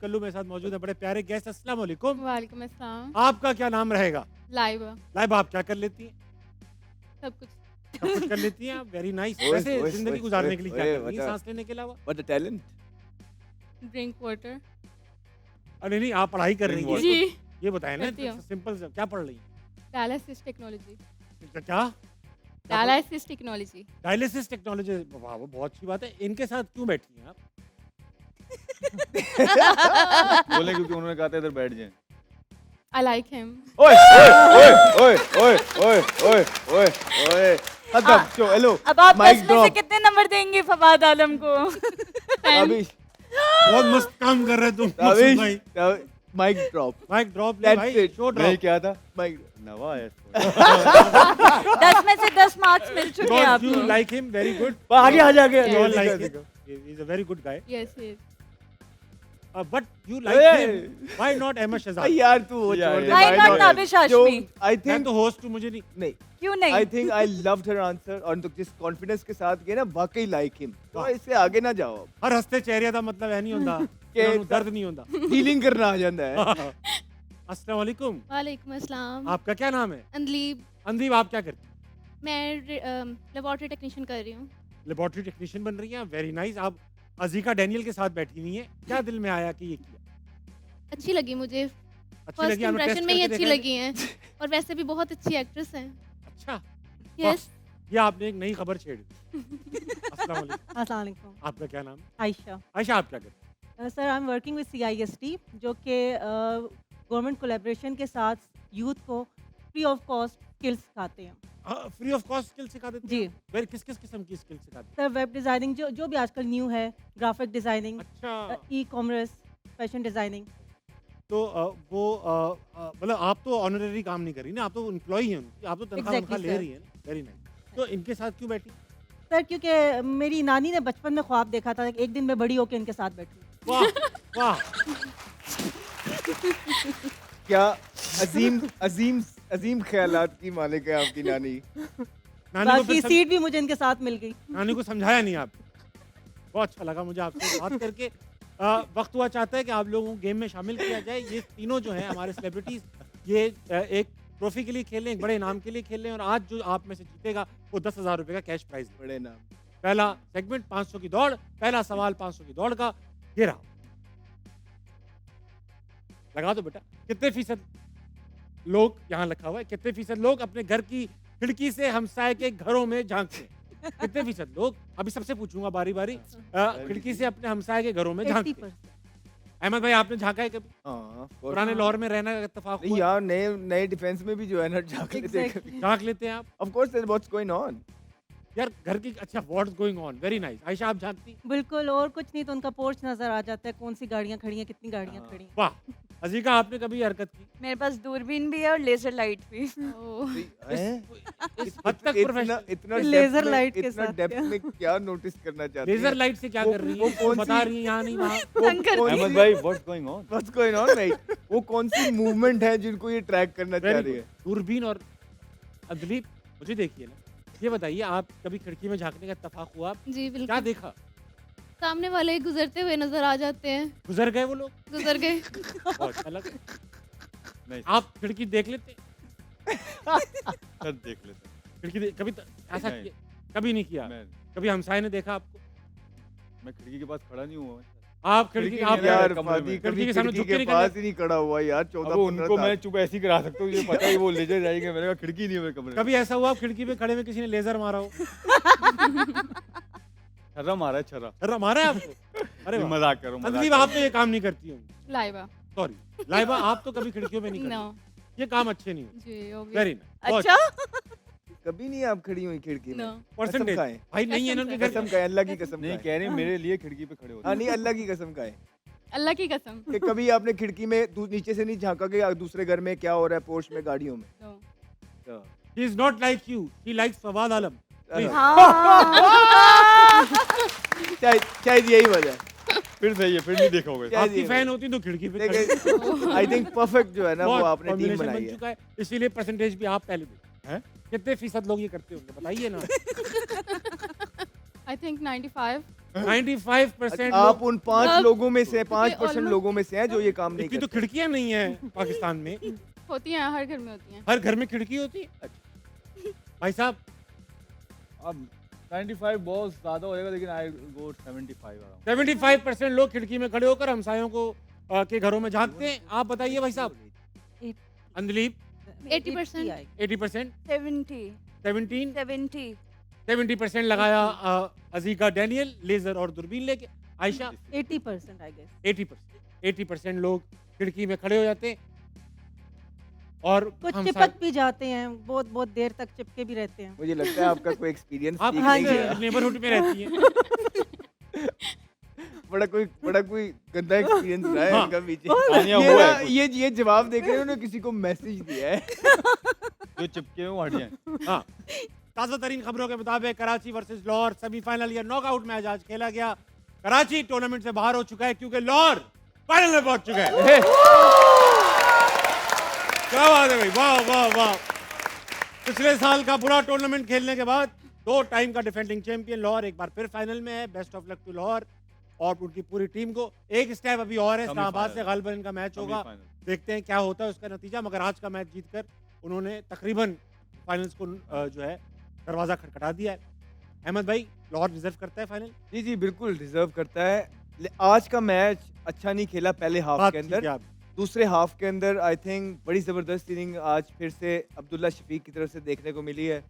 कल्लू मेरे साथ मौजूद है, बड़े प्यारे गेस्ट। अस्सलाम वालेकुम। वालेकुम अस्सलाम। आपका क्या नाम रहेगा? लाइबा लाइबा, आप क्या कर लेती हैं? सब कुछ। सब कुछ कर लेती हैं आप, वेरी नाइस। ओए, वैसे ओए, जिंदगी ओए, गुजारने के लिए क्या ओए, कर रही हैं बता। सांस लेने के अलावा? What a talent. Drink water. अरे नहीं, आप पढ़ाई कर रही हैं, जी। ये बताएं ना, करती हूँ। सिंपल से क्या पढ़ रही हैं? Dialysis technology. क्या? Dialysis technology. डायलिसिस टेक्नोलॉजी, वाह वो बहुत अच्छी बात है। इनके साथ क्यों बैठी हैं आप? बोले क्योंकि उन्होंने कहा था इधर बैठ जाएं। I like him. ओए ओए ओए ओए ओए ओए ओए ओए खत्म चलो हेलो अब आप माइक 10 में से ड्रॉप कितने नंबर देंगे फवाद आलम को? ताबिश बहुत मस्त काम कर रहे तुम मकसूद ताबिश भाई। माइक ड्रॉप माइक ड्रॉप ले That's भाई, it. शो नहीं ड्रॉप। क्या था? माइक नवा है। 10 में से 10 मार्क्स मिल चुके हैं Because you आपको। like him, very good. आगे आ जाके You all like him. He's a very good guy. Yes yes. But you like Hey. him. Why not Ahmed Shahzad? यार तू वो Yeah, छोड़ दे yeah. Why not Tabish Hashmi? आई मैं थिंक तो host हूँ, मुझे नहीं। नहीं क्यों नहीं? I think I loved her answer और तो जिस कॉन्फिडेंस के साथ गए ना वाकई लाइक हिम तो वाह। इससे आगे ना जाओ हर हस्ते चेहरे का मतलब है नहीं होता कि कि दर्द नहीं होता। फीलिंग करना आ जाता है अस्सलाम वालेकुम। वालेकुम अस्सलाम। आपका क्या नाम है? अंदलीब। अंदीब, आप क्या करती हैं? मैं लेबोरेटरी टेक्नीशियन कर रही हूँ। लेबोरेटरी टेक्नीशियन बन रही हैं, वेरी नाइस। आप अजीका डैनियल के साथ बैठी हुई हैं, क्या दिल में आया कि ये किया? अच्छी लगी मुझे। अच्छी फर्स्ट लगी? आपने इंप्रेशन टेस्ट में ही करके अच्छी देखा है? लगी हैं और वैसे भी बहुत अच्छी एक्ट्रेस हैं। अच्छा, यस। ये आपने एक नई खबर छेड़ी। अस्सलाम वालेकुम। अस्सलाम वालेकुम। आपका क्या नाम है? आयशा। आयशा, आप क्या करती हैं? Sir I am working with CIST जो कि गवर्नमेंट कोलैबोरेशन के साथ यूथ को फ्री ऑफ कॉस्ट स्किल्स सिखाते हैं। फ्री ऑफ कॉस्ट स्किल सिखा देते जी। हैं? वेरी किस किस किस्म की स्किल सिखाते सर वेब डिज़ाइनिंग जो भी आजकल न्यू है, ग्राफिक डिज़ाइनिंग, हैं? अच्छा, ई-कॉमर्स, फैशन डिज़ाइनिंग। तो वो मतलब आप तो ऑनररी काम नहीं कर रही ना, आप तो एम्प्लॉई हैं उनकी, आप तो तनख्वाह Exactly, वनख्वाह ले sir. रही हैं। Very nice. तो इनके साथ क्यों बैठी? सर क्योंकि मेरी नानी ने बचपन में ख्वाब देखा था कि एक दिन मैं बड़ी होकर इनके साथ बैठूँ। वाह वाह, क्या अजीम अजीम अजीम ख्यालात की मालिक है आपकी नानी नानी को बाकी फिर सीट भी मुझे इनके साथ मिल गई। नानी को समझाया नहीं आप? बहुत अच्छा लगा मुझे आपसे बात करके। वक्त हुआ चाहता है कि आप लोगों को गेम में शामिल किया जाए। ये तीनों जो हैं हमारे सेलिब्रिटीज, ये एक ट्रॉफी के लिए खेल रहे हैं, एक बड़े इनाम के लिए खेल रहे हैं, और आज जो आप में से जीतेगा वो 10,000 रुपये का कैश प्राइज। बड़े नाम पहला सेगमेंट 500 की दौड़, पहला सवाल 500 की दौड़ का, ये रहा। लगा दो बेटा। कितने फीसद लोग, यहाँ लिखा हुआ है, कितने फीसद लोग अपने घर की खिड़की से हमसाए के घरों में झांकते हैं? कितने फीसद लोग? अभी सबसे पूछूंगा बारी बारी। खिड़की से अपने हमसाए के घरों में झांकते हैं। 80%। अहमद भाई, आपने झांका है कभी? हाँ of course. पुराने लाहौर में रहना का इत्तेफाक नहीं हुआ? यार नए नए डिफेंस में भी जो है ना झांक लेते हैं Exactly. झांक लेते हैं आप? Of course what's going on यार घर की, अच्छा, what's going on, very nice. Ayesha, आप झांकती? बिल्कुल, और कुछ नहीं तो उनका पोर्च नज़र आ जाता है, कौन सी गाड़ियाँ खड़ी हैं, कितनी गाड़ियाँ हाँ। खड़ी हैं। वाह। अजीका, आपने कभी हरकत की? मेरे पास दूरबीन भी है और लेजर लाइट भी। ओह। इस हद तक इतना प्रोफेशनल। इतना लेजर depth में- लाइट के इतना साथ डेप्थ क्या? में क्या नोटिस करना चाहते लेजर लाइट से क्या वो- कर रही वो है? कौन बता सी- रही है यहाँ नहीं वहाँ। तंग करती अहमद भाई, what's going on? What's going on right वो कौन सी मूवमेंट है जिनको ये ट्रैक करना चाह वेरी रही गुड। है दूरबीन और अदलीब, मुझे देखिए ना, ये बताइए, आप कभी खिड़की में झांकने का इत्तेफाक हुआ? जी क्या बिल्कुल। देखा? सामने वाले गुजरते हुए नजर आ जाते हैं। गुजर गए वो लोग? गुजर गए। बहुत अच्छा लगा। नहीं, आप खिड़की देख लेते? सर देख लेते खिड़की कभी ऐसा नहीं। कभी नहीं किया? हैं। मैं कभी हमसाए ने देखा आपको? मैं खिड़की के पास खड़ा नहीं हुआ। आप खिड़की, खिड़की आप नहीं, यार कमरे फादी में। कभी खिड़की के सामने खिड़की झुक के के नहीं पास करना। ही नहीं खड़ा हुआ यार अब 14 उनको 15 मैं साल चुप ऐसे ही करा सकता हूँ, ये पता है वो ले जाएंगे। मैंने कहा खिड़की नहीं है मेरे कमरे में। कभी ऐसा हुआ आप खिड़की पे खड़े में किसी ने लेजर मारा हो? छर्रा मारा है, छर्रा। अरे मारा है आपको? अरे वाह। मजाक करो, मजाक अदलीब, करो। आप तो ये काम नहीं करती होंगी। लाइबा। सॉरी लाइबा, आप तो कभी खिड़कियों में नहीं नो। करती। ये काम अच्छे नहीं होते। जी obvious। Very nice. अच्छा कभी नहीं आप खड़ी हुई खिड़की में नो। परसेंटेज कसम खाएं। भाई नहीं है ना उनके घर कसम का अल्लाह की कसम नहीं खाएं। कह रहे मेरे लिए खिड़की पे खड़े होते हाँ नहीं अल्लाह की कसम का है अल्लाह की कसम। कि कभी आपने खिड़की में नीचे से नहीं झांका कि दूसरे घर में क्या हो रहा है पोर्च में गाड़ियों में no. He is not like you, he likes Fawad Alam. Please. हाँ शायद शायद यही वजह है फिर सही है, फिर नहीं देखा होगा। क्या आपकी ये फैन होती तो खिड़की पे खड़ी। देखिए आई थिंक परफेक्ट जो है ना वो बहुत आपने टीम combination बनाई बन है चुका है, इसीलिए परसेंटेज भी आप पहले दे। हैं? कितने फीसद लोग ये करते होंगे बताइए ना? I think 95। 95% आप उन 5 अब- लोगों में से 5% almost- लोगों में से हैं जो ये काम नहीं इतनी तो करते। खिड़कियां नहीं है पाकिस्तान में। होती हैं, हर घर में होती हैं। हर घर में खिड़की होती है। भाई साहब अब 95 बहुत ज्यादा हो जाएगा, लेकिन आई गो 75 अराउंड। 75% लोग खिड़की में खड़े होकर हमसायों को के घरों में झांकते हैं। आप बताइए भाई साहब। अंजलीप 80% 80%, 70 17 70 70% लगाया अजीका डैनियल लेजर और दूरबीन लेके। Ayesha 80% I guess. 80% लोग खिड़की में खड़े हो जाते हैं और कुछ हम चिपक भी जाते हैं, बहुत बहुत देर तक चिपके भी रहते हैं। मुझे लगता है आपका कोई एक्सपीरियंस आप ठीक हाँ नहीं जी। है। नेबरहुड में रहती हैं। बड़ा कोई गंदा एक्सपीरियंस रहा है हाँ। इनका पीछे। आनिया ये हुआ ना, है कुछ। ये जवाब देख रहे हैं, उन्होंने किसी को मैसेज दिया है। जो चिपके हुए वो हट जाए। हाँ। ताज़ा तरीन खबरों के मुताबिक कराची वर्सेस लाहौर सेमीफाइनल या नॉकआउट मैच आज खेला गया। कराची टूर्नामेंट से बाहर हो चुका है क्योंकि लाहौर फाइनल में पहुंच चुका है। क्या बात है भाई, वाह वाह वाह। पिछले साल का पूरा टूर्नामेंट खेलने के बाद 2 टाइम का डिफेंडिंग चैंपियन लाहौर एक बार फिर फाइनल में है। Best of luck to Lahore और उनकी पूरी टीम को। एक स्टेप अभी और है, इस्लामाबाद से गालिबन इनका मैच होगा। देखते हैं क्या होता है उसका नतीजा, मगर आज का मैच जीतकर उन्होंने तकरीबन फाइनल्स को जो है दरवाजा खटखटा दिया है। अहमद भाई, लाहौर डिजर्व करता है फाइनल? जी जी बिल्कुल डिजर्व करता है। आज का मैच अच्छा नहीं खेला पहले हाफ बात के ठीक है अंदर। आप। दूसरे हाफ के अंदर आई थिंक बड़ी ज़बरदस्त इनिंग आज फिर से अब्दुल्ला शफीक की तरफ से देखने को मिली है।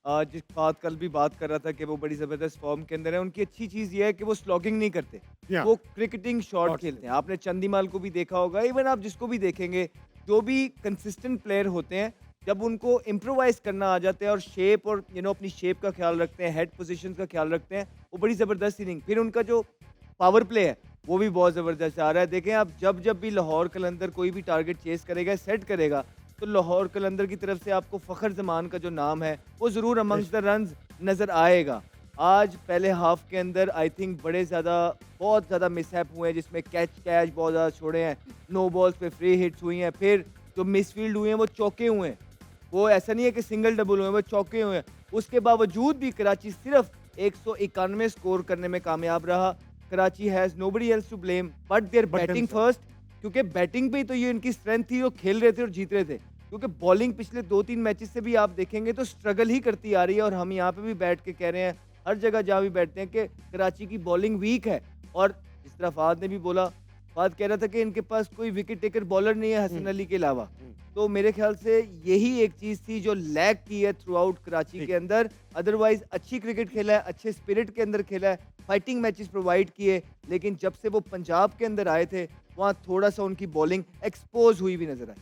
जिस बात कल भी बात कर रहा था कि वो बड़ी ज़बरदस्त फॉर्म के अंदर है। उनकी अच्छी चीज़ ये है कि वो स्लॉगिंग नहीं करते, Yeah. वो क्रिकेटिंग शॉट Shots खेलते हैं। आपने चंदीमाल को भी देखा होगा, इवन आप जिसको भी देखेंगे, जो भी कंसिस्टेंट प्लेयर होते हैं, जब उनको इम्प्रोवाइज करना आ जाता है और शेप और अपनी शेप का ख्याल रखते हैं, हेड पोजीशन का ख्याल रखते हैं, वो बड़ी ज़बरदस्त इनिंग। फिर उनका जो पावर प्ले है वो भी बहुत ज़बरदस्त आ रहा है। देखें आप, जब भी लाहौर कलंदर कोई भी टारगेट चेस करेगा, सेट करेगा, तो लाहौर कलंदर की तरफ से आपको फ़खर जमान का जो नाम है वो ज़रूर अमंग्स द रन्स नज़र आएगा। आज पहले हाफ के अंदर आई थिंक बहुत ज़्यादा मिसहैप हुए हैं, जिसमें कैच बहुत ज़्यादा छोड़े हैं, नो बॉल्स पे फ्री हिट्स हुई हैं, फिर जो मिसफील्ड हुए हैं वो चौके हुए हैं। वो ऐसा नहीं है कि सिंगल डबल हुए हैं, वो चौके हुए हैं। उसके बावजूद भी कराची सिर्फ 191 स्कोर करने में कामयाब रहा। Karachi has nobody else to blame but their batting first, क्योंकि बैटिंग पे ही तो ये इनकी स्ट्रेंथ थी, वो खेल रहे थे और जीत रहे थे। क्योंकि बॉलिंग पिछले 2-3 मैचेस से भी आप देखेंगे तो स्ट्रगल ही करती आ रही है, और हम यहाँ पे भी बैठ के कह रहे हैं, हर जगह जहाँ भी बैठते हैं, कि कराची की बॉलिंग वीक है। और जिस तरह फाद ने भी बोला, फाद कह रहा था कि इनके पास कोई विकेट टेकर बॉलर नहीं है हसन अली के अलावा। तो मेरे ख्याल से यही एक चीज़ थी जो लैग की है थ्रू आउट कराची के अंदर। अदरवाइज अच्छी क्रिकेट खेला है, अच्छे स्पिरिट के अंदर खेला है, फाइटिंग मैचेस प्रोवाइड किए, लेकिन जब से वो पंजाब के अंदर आए थे, वहाँ थोड़ा सा उनकी बॉलिंग एक्सपोज हुई भी नजर आई।